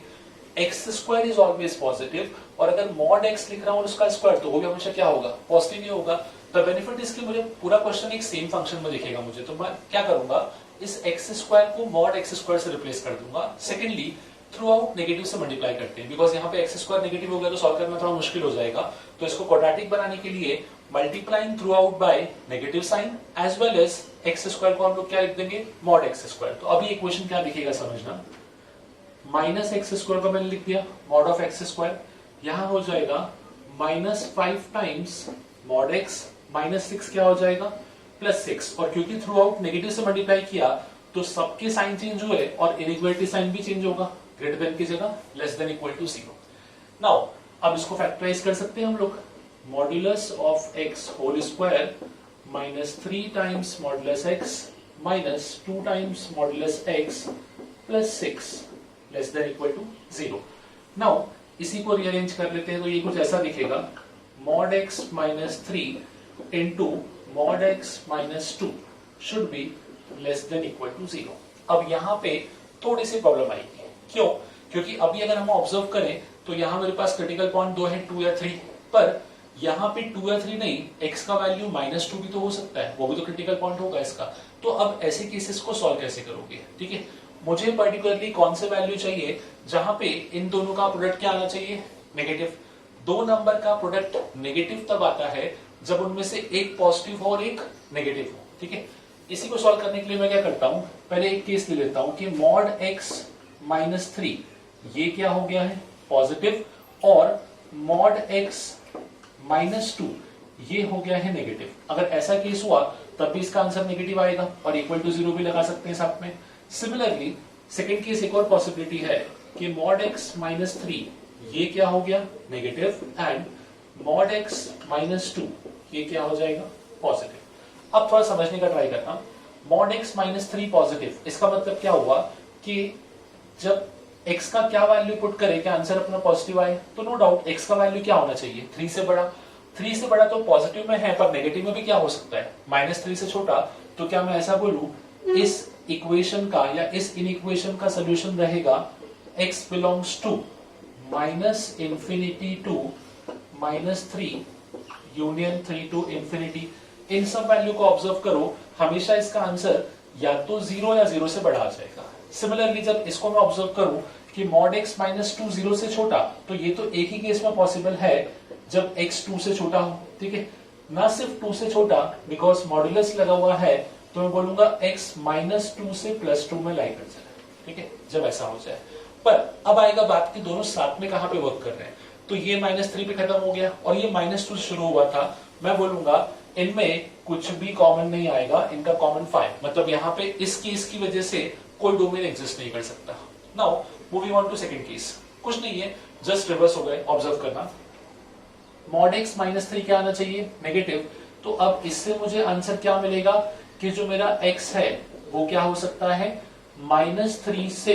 X square is always positive, और अगर मॉड एक्स लिख रहा हूं उसका स्क्वायर, तो वो भी हमेशा क्या होगा? पॉजिटिव ही होगा। द बेनिफिट इसके, मुझे पूरा क्वेश्चन एक सेम फंक्शन में दिखेगा मुझे, तो मैं क्या करूंगा? इस एक्स स्क्वायर को मॉड एक्स स्क्वायर से रिप्लेस कर दूंगा। सेकेंडली थ्रू आउट नेगेटिव से मल्टीप्लाई करते हैं, बिकॉज यहाँ पे एक्स स्क्वायर नेगेटिव हो गया तो सॉल्व करना थोड़ा मुश्किल हो जाएगा। तो इसको क्वाड्रेटिक बनाने के लिए multiplying throughout by negative sign as well as x square को हम लोग क्या लिख देंगे? Mod x square. तो अभी इक्वेशन क्या दिखेगा समझना, माइनस एक्स स्क्वायर का मैंने लिख दिया मॉड ऑफ एक्स स्क्वायर, यहां हो जाएगा -5 टाइम्स मॉड एक्स माइनस 6 क्या हो जाएगा? +6। और क्योंकि थ्रू आउट नेगेटिव से मल्टीप्लाई किया तो सबके साइन चेंज हुए और इनइक्वालिटी साइन भी चेंज होगा, ग्रेटर देन की जगह less than equal to 0। Now अब इसको फैक्टराइज कर सकते हैं हम लोग, modulus of x whole square -3 times modulus x minus 2 times modulus x plus 6 less than equal to 0। Now इसी को रीअरेंज कर लेते हैं तो ये कुछ ऐसा दिखेगा, mod x minus 3 into mod x minus 2 should be less than equal to 0। अब यहाँ पे थोड़ी सी प्रॉब्लम आएगी, क्यों? क्योंकि अभी अगर हम ऑब्जर्व करें तो यहाँ मेरे पास क्रिटिकल पॉइंट 2 है, 2 या 3, पर यहाँ पे 2 या 3 नहीं, x का वैल्यू माइनस 2 भी तो हो सकता है, वो भी तो क्रिटिकल पॉइंट होगा इसका। तो अब ऐसे केसेस को सॉल्व कैसे करोगे? ठीक है, मुझे पर्टिकुलरली कौन से वैल्यू चाहिए जहां पे इन दोनों का प्रोडक्ट क्या आना चाहिए? नेगेटिव। दो नंबर का प्रोडक्ट नेगेटिव तब आता है जब उनमें से एक पॉजिटिव हो और एक नेगेटिव हो। ठीक है, इसी को सॉल्व करने के लिए मैं क्या करता हूं, पहले एक केस ले लेता हूं कि mod x माइनस 3 ये क्या हो गया है? पॉजिटिव, और mod x माइनस 2 ये हो गया है नेगेटिव। अगर ऐसा केस हुआ तब भी इसका आंसर नेगेटिव आएगा और इक्वल टू 0 भी लगा सकते हैं साथ में। सिमिलरली सेकेंड केस एक और पॉसिबिलिटी है कि mod x माइनस 3 ये क्या हो गया? Negative, and mod x minus 2 ये क्या हो जाएगा? पॉजिटिव। अब थोड़ा समझने का ट्राई करना, mod x माइनस 3 पॉजिटिव, इसका मतलब क्या हुआ कि जब x का क्या वैल्यू पुट करे क्या आंसर अपना पॉजिटिव आए? तो नो डाउट x का वैल्यू क्या होना चाहिए? 3 से बड़ा। 3 से बड़ा तो पॉजिटिव में है, पर नेगेटिव में भी क्या हो सकता है? माइनस 3 से छोटा। तो क्या मैं ऐसा बोलूं इस इक्वेशन का या इस इनइक्वेशन का सोल्यूशन रहेगा x belongs to minus infinity to minus 3 union 3 to infinity. इन सब वैल्यू को ऑब्जर्व करो, हमेशा इसका आंसर या तो 0 या 0 से बड़ा आ जाएगा। सिमिलरली जब इसको मैं ऑब्जर्व करूं कि mod x माइनस 2 0 से छोटा, तो ये तो एक ही केस में पॉसिबल है जब x 2 से छोटा हो। ठीक है, ना सिर्फ 2 से छोटा, बिकॉज मॉड्यूलस लगा हुआ है, तो मैं बोलूंगा x माइनस 2 से प्लस 2 में लाई कर जाए। ठीक है, जब ऐसा हो जाए। पर अब आएगा बात कि दोनों साथ में कहां पे वर्क कर रहे हैं। तो ये माइनस 3 पे खत्म हो गया और ये माइनस 2 से शुरू हुआ था। मैं बोलूंगा इनमें कुछ भी कॉमन नहीं आएगा, इनका कॉमन 5, मतलब यहाँ पे इस केस की वजह से कोई डोमेन एग्जिस्ट नहीं कर सकता। Now moving on to second case, कुछ नहीं है, जस्ट रिवर्स हो गए। ऑब्जर्व करना, mod x माइनस 3 क्या आना चाहिए? नेगेटिव। तो अब इससे मुझे आंसर क्या मिलेगा कि जो मेरा x है वो क्या हो सकता है? माइनस 3 से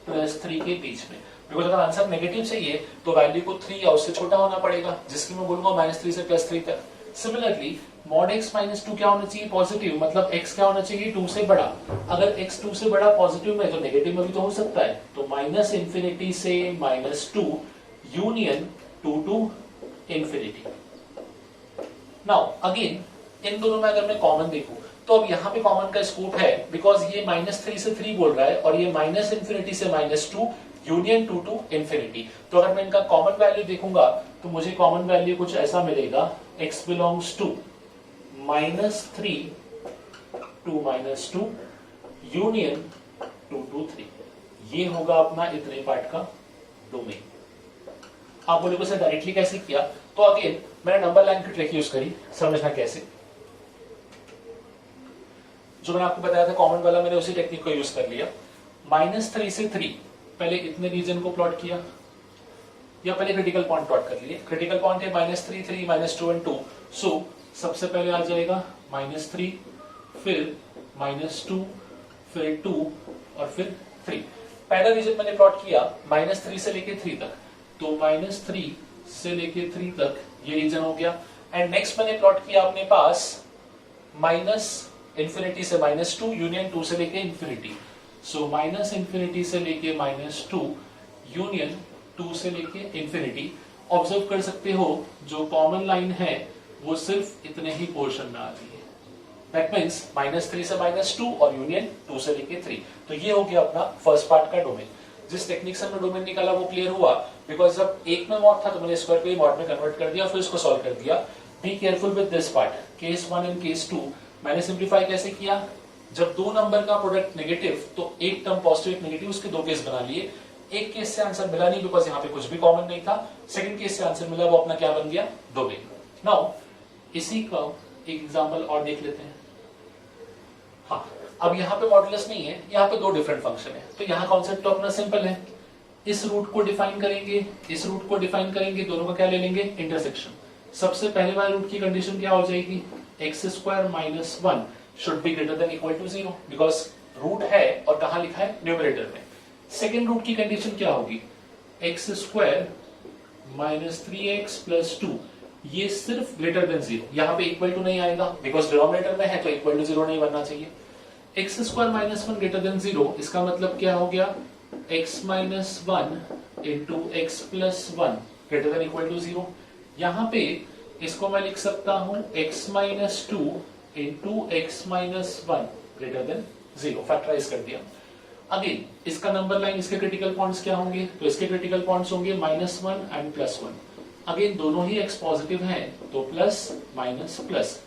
प्लस 3 के बीच में। बिकॉज अगर आंसर नेगेटिव चाहिए तो वैल्यू को 3 या उससे छोटा होना पड़ेगा, जिसकी मैं बोलूंगा माइनस 3 से प्लस 3 तक। सिमिलरली mod x माइनस 2 क्या होना चाहिए? पॉजिटिव, मतलब x क्या होना चाहिए? 2 से बड़ा। अगर x 2 से बड़ा पॉजिटिव में, तो नेगेटिव में भी तो हो सकता है। तो माइनस इंफिनिटी से minus 2 union 2 to infinity. Now again इन दोनों में अगर मैं कॉमन देखूं तो अब यहाँ पे कॉमन का स्कोप है, बिकॉज ये माइनस 3 से 3 बोल रहा है और ये माइनस इंफिनिटी से माइनस 2 यूनियन 2 टू इंफिनिटी। तो अगर मैं इनका कॉमन वैल्यू देखूंगा तो मुझे कॉमन वैल्यू कुछ ऐसा मिलेगा, x belongs to minus 3 to minus 2 union 2 to 3। ये होगा अपना इतने पार्ट का डोमेन। आप बोलोगे सर डायरेक्टली कैसे किया? तो अगेन मैंने नंबर लाइन की ट्रिक यूज करी, समझना कैसे। जो मैंने आपको बताया था कॉमन वाला, मैंने उसी टेक्निक को यूज कर लिया। माइनस 3 से 3 पहले इतने रीजन को प्लॉट किया, या पहले क्रिटिकल पॉइंट प्लॉट कर लिए। क्रिटिकल पॉइंट है माइनस 3 3 माइनस 2 एंड 2। सो सबसे पहले आ जाएगा माइनस 3, फिर माइनस 2, फिर 2 और फिर 3। पहला रीजन मैंने प्लॉट किया माइनस 3 से लेके 3 तक, तो माइनस 3 से लेके 3 तक ये रीजन हो गया। एंड नेक्स्ट मैंने प्लॉट किया अपने पास माइनस इंफिनिटी से माइनस 2 यूनियन 2 से लेके इंफिनिटी। सो माइनस इंफिनिटी से लेके माइनस 2 यूनियन 2 से लेके इंफिनिटी। ऑब्जर्व कर सकते हो जो कॉमन लाइन है वो सिर्फ इतने ही पोर्शन में आ रही है। दैट मींस माइनस 3 से माइनस 2 और यूनियन 2 से लेके 3। तो ये हो गया अपना फर्स्ट पार्ट का डोमेन। जिस टेक्निक से हमने डोमेन निकाला वो क्लियर हुआ, बिकॉज जब एक में मॉड था तो मैंने स्क्वायर को मॉड में कन्वर्ट कर दिया, फिर उसको सॉल्व कर दिया। B careful with this part, case 1 and case 2 मैंने सिंप्लीफाई कैसे किया? जब दो नंबर का प्रोडक्ट नेगेटिव तो एक टर्म पॉजिटिव एक नेगेटिव, उसके दो केस बना लिए। एक केस से आंसर मिला नहीं बिकॉज यहाँ पे कुछ भी कॉमन नहीं था। सेकंड केस से आंसर मिला, वो अपना क्या बन गया? डोमेन। नाउ इसी का एक एग्जांपल और देख लेते हैं। हाँ, अब यहाँ पे मॉडुलस नहीं है, यहाँ पे दो डिफरेंट फंक्शन है, तो यहाँ कॉन्सेप्ट तो अपना सिंपल है। इस रूट को डिफाइन करेंगे, इस रूट को डिफाइन करेंगे, दोनों का क्या ले लेंगे? इंटरसेक्शन। सबसे पहले वाले रूट की कंडीशन क्या हो जाएगी? x² - 1 should be greater than equal to 0 because root है और कहां लिखा है, न्यूमरेटर में। सेकेंड रूट की कंडीशन क्या होगी, x square minus 3x plus 2, ये सिर्फ ग्रेटर देन 0, यहां पे इक्वल टू नहीं आएगा बिकॉज डिनोमिनेटर में है तो इक्वल टू 0 नहीं बनना चाहिए। X square minus 1 greater than 0, इसका मतलब क्या हो गया, x minus 1 into x plus 1 greater than equal to 0। यहां पे इसको मैं लिख सकता हूं x minus 2 into x minus 1 greater than 0, factorize कर दिया। अगेन इसका नंबर लाइन, इसके क्रिटिकल पॉइंट्स क्या होंगे, तो इसके क्रिटिकल पॉइंट्स होंगे -1 एंड +1। अगेन दोनों ही x पॉजिटिव हैं तो प्लस माइनस प्लस,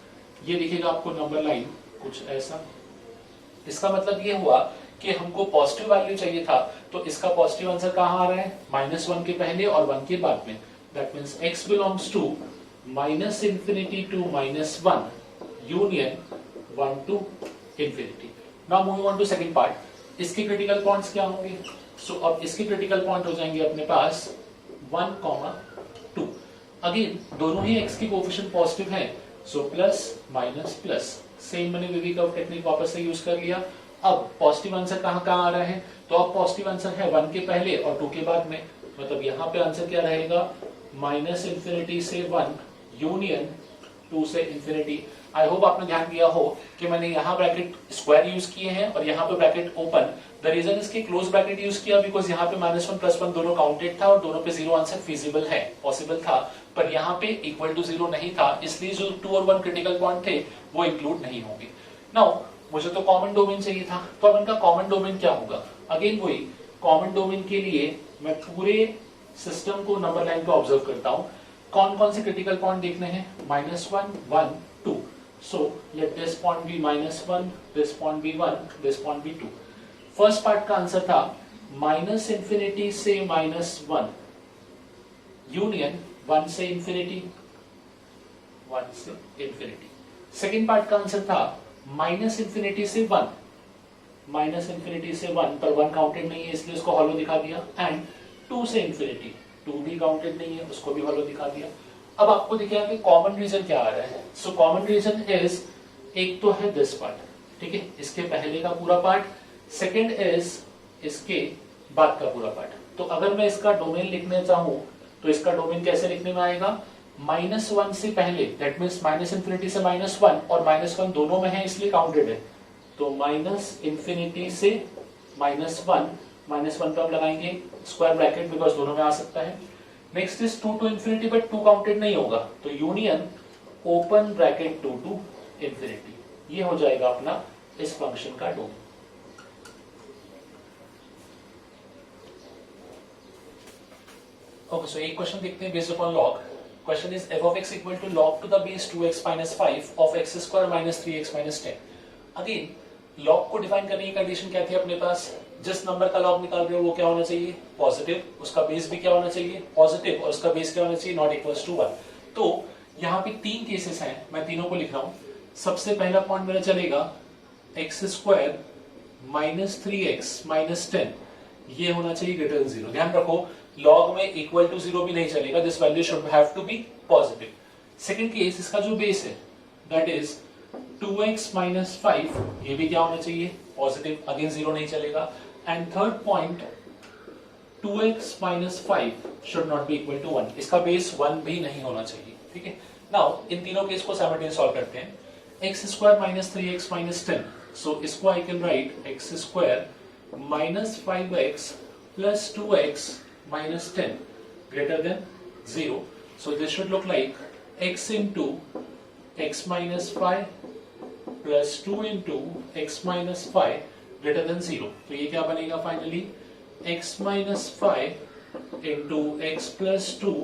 ये दिखेगा आपको नंबर लाइन कुछ ऐसा। इसका मतलब ये हुआ कि हमको पॉजिटिव वैल्यू चाहिए था, तो इसका पॉजिटिव आंसर कहां आ रहा है, -1 के पहले और 1 के बाद में। That means x belongs to -infinity to -1 union 1 to infinity. Now moving on to second part, इसके क्रिटिकल पॉइंट्स क्या होंगे, सो अब इसके क्रिटिकल पॉइंट हो जाएंगे अपने पास 1, 2। अगेन दोनों ही x की कोएफिशिएंट पॉजिटिव हैं, so plus minus plus, same मैंने विधि कर्व टेक्निक वापस से यूज कर लिया। अब पॉजिटिव आंसर कहां कहां आ रहा है, तो अब पॉजिटिव आंसर है 1 के पहले और 2 के बाद में, मतलब यहां पे आंसर क्या रहेगा, -इंफिनिटी से 1 यूनियन 2 से इंफिनिटी। आई होप आपने ध्यान दिया हो कि मैंने यहाँ ब्रैकेट स्क्वायर यूज किए हैं और यहाँ पे ब्रैकेट ओपन। द रीजन इसके क्लोज ब्रैकेट यूज किया बिकॉज यहाँ पे -1 + 1 दोनों काउंटेड था और दोनों पे 0 आंसर फीजिबल है, पॉसिबल था, पर यहाँ पे इक्वल टू 0 नहीं था, इसलिए जो 2 और 1 क्रिटिकल पॉइंट थे वो इंक्लूड नहीं होंगे। नाउ मुझे तो कॉमन डोमेन चाहिए था, तो अब इनका कॉमन डोमेन क्या होगा, अगेन वही कॉमन डोमेन के लिए मैं पूरे सिस्टम को नंबर लाइन पे ऑब्जर्व करता हूँ, कौन कौन से क्रिटिकल पॉइंट देखने हैं, -1, 1, 2। So let this point be -1, this point be 1, this point be 2. First part का आंसर था -इंफिनिटी से -1 यूनियन 1 से इंफिनिटी, 1 से इंफिनिटी। सेकेंड पार्ट का आंसर था -इंफिनिटी से 1, -इंफिनिटी से 1, पर 1 काउंटेड नहीं है इसलिए उसको हॉलो दिखा दिया, एंड 2 से इंफिनिटी, 2 भी काउंटेड नहीं है उसको भी हॉलो दिखा दिया। अब आपको दिखेगा कि कॉमन रीजन क्या आ रहा है, सो कॉमन रीजन इज, एक तो है दिस पार्ट, ठीक है, इसके पहले का पूरा पार्ट, सेकंड इज इसके बाद का पूरा पार्ट। तो अगर मैं इसका डोमेन लिखने चाहूं तो इसका डोमेन कैसे लिखने में आएगा, -1 से पहले, दैट मींस -इंफिनिटी से -1 और -1 दोनों में है इसलिए काउंटेड है, तो -इंफिनिटी से -1, -1 पे हम लगाएंगे स्क्वायर ब्रैकेट बिकॉज दोनों में आ सकता है। Next is 2 to infinity, but 2 counted नहीं होगा, तो union open bracket 2 to infinity, ये हो जाएगा अपना इस फंक्शन का डोमेन। ओके, सो एक क्वेश्चन देखते हैं based upon log. Question is f of x equal to log to the base 2x minus 5 of x square minus 3x minus 10। Again log को डिफाइन करने की कंडीशन क्या थी अपने पास, जिस नंबर का लॉग निकाल रहे हो वो क्या होना चाहिए, पॉजिटिव, उसका बेस भी क्या होना चाहिए, पॉजिटिव, और उसका बेस क्या होना चाहिए, नॉट इक्वल्स टू 1। तो यहाँ पे 3 केसेस हैं, मैं तीनों को लिख रहा हूं। सबसे पहला पॉइंट मेरा चलेगा x square minus 3x minus 10, ये होना चाहिए ग्रेटर देन 0। ध्यान रखो लॉग में इक्वल टू 0 भी नहीं चलेगा, this value should have to be positive. Second case, इसका जो बेस है दैट इज 2x माइनस 5, ये भी क्या होना चाहिए, पॉजिटिव, अगेन 0 नहीं चलेगा। And third point 2x minus 5 should not be equal to 1, इसका बेस 1 भी नहीं होना चाहिए, ठीक है। नाउ इन तीनों केस को साइमल्टेनियस सॉल्व करते हैं। X square minus 3x minus 10, सो इसको आई can right x square minus 5x plus 2x minus 10 greater than 0. So this should look like x into x minus 5 plus 2 into x minus 5 greater than 0. तो ये क्या बनेगा finally, x minus 5 into x plus 2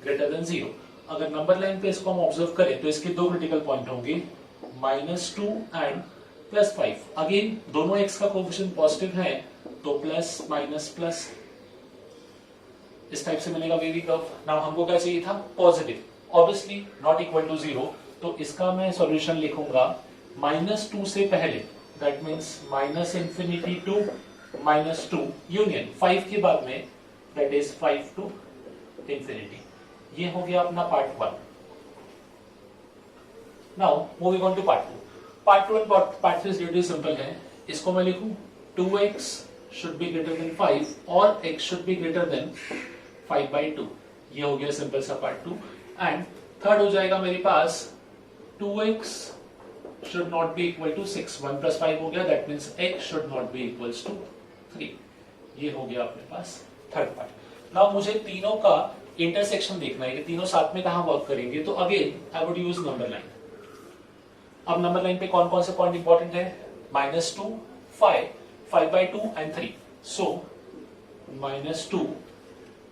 greater than 0। अगर number line पे इसको हम observe करें तो इसके दो क्रिटिकल पॉइंट होंगे, -2 एंड +5। अगेन दोनों x का कोएफिशिएंट पॉजिटिव है तो प्लस माइनस प्लस इस टाइप से मिलेगा वेवी कर्व। नाउ हमको क्या चाहिए था, positive, obviously not equal to 0, तो इसका मैं सॉल्यूशन लिखूंगा -2 से पहले, that means -infinity to -2 union 5 के बाद में, दैट इज 5 टू इंफिनिटी। ये हो गया अपना part 1। Now moving on to part 2। Part 2 and part 3 relative simple है. इसको मैं लिखूं 2x should be greater than 5 और x should be greater than 5/2. ये हो गया सिंपल सा पार्ट 2. एंड थर्ड हो जाएगा मेरे पास 2x should not be equal to 6. 1 plus 5 हो गया, that means x should not be equals to 3. ये हो गया अपने पास थर्ड पार्ट. नाउ मुझे तीनों का इंटरसेक्शन देखना है कि तीनों साथ में कहां वर्क करेंगे. तो again I would use number line. अब नंबर लाइन पे कौन कौन से पॉइंट इंपॉर्टेंट है? -2, 5, 5/2 एंड 3. सो -2,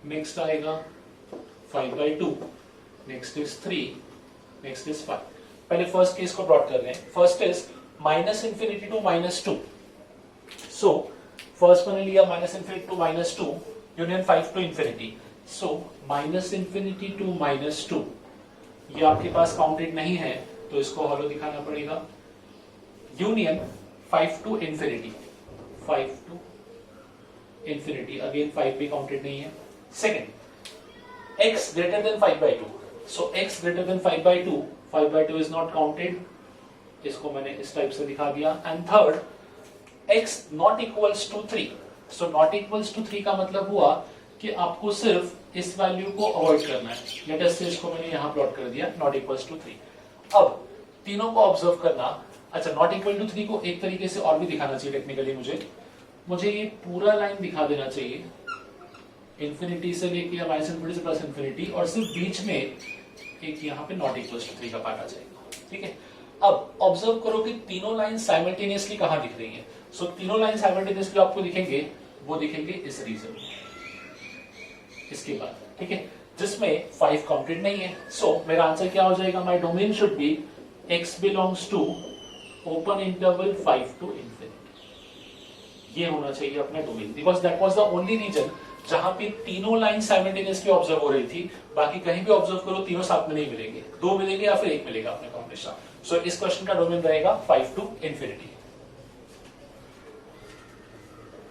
नेक्स्ट आएगा 5/2, नेक्स्ट इज 3, नेक्स्ट इज 5. पहले फर्स्ट केस को प्लॉट कर रहे हैं. First is -∞ to -2. So first मैंने लिया -∞ to -2 union 5 to ∞. So -∞ to -2 ये आपके पास काउंटेड नहीं है तो इसको हॉलो दिखाना पड़ेगा. यूनियन 5 to ∞, 5 to ∞, अगेन 5 भी काउंटेड नहीं है. Second, x greater than 5/2. So x greater than 5/2, 5/2 is not counted. इसको मैंने इस टाइप से दिखा दिया. And third, x not equals to 3. So not equals to 3 का मतलब हुआ कि आपको सिर्फ इस वैल्यू को अवॉइड करना है. लेट अस से इसको मैंने यहां प्लॉट कर दिया not equals to 3. अब तीनों को ऑब्जर्व करना. अच्छा, not equal to 3 को एक तरीके से और भी दिखाना चाहिए टेक्निकली. मुझे ये पूरा लाइन दिखा देना चाहिए इंफिनिटी से लेके या -∞ से +∞, और सिर्फ बीच में एक यहाँ पे नॉट इक्वल टू 3 का पार्ट आ जाएगा. ठीक है. अब ऑब्जर्व करो कि तीनों लाइन साइमल्टेनियसली कहां दिख रही हैं. सो तीनों लाइन साइमल्टेनियसली आपको दिखेंगे, वो दिखेंगे इस रीजन में, इसके बाद. ठीक है, जिसमें 5 काउंटेड नहीं है. सो मेरा आंसर क्या हो जाएगा? My domain should be x belongs to open interval 5 to ∞. ये होना चाहिए अपना डोमेन, because that was the only reason जहां पे तीनों लाइन साइमल्टेनियसली ऑब्जर्व हो रही थी. बाकी कहीं भी ऑब्जर्व करो तीनों साथ में नहीं मिलेंगे, 2 मिलेंगे या फिर 1 मिलेगा अपने कॉम्बिनेशन. सो इस क्वेश्चन का डोमेन रहेगा 5 to ∞.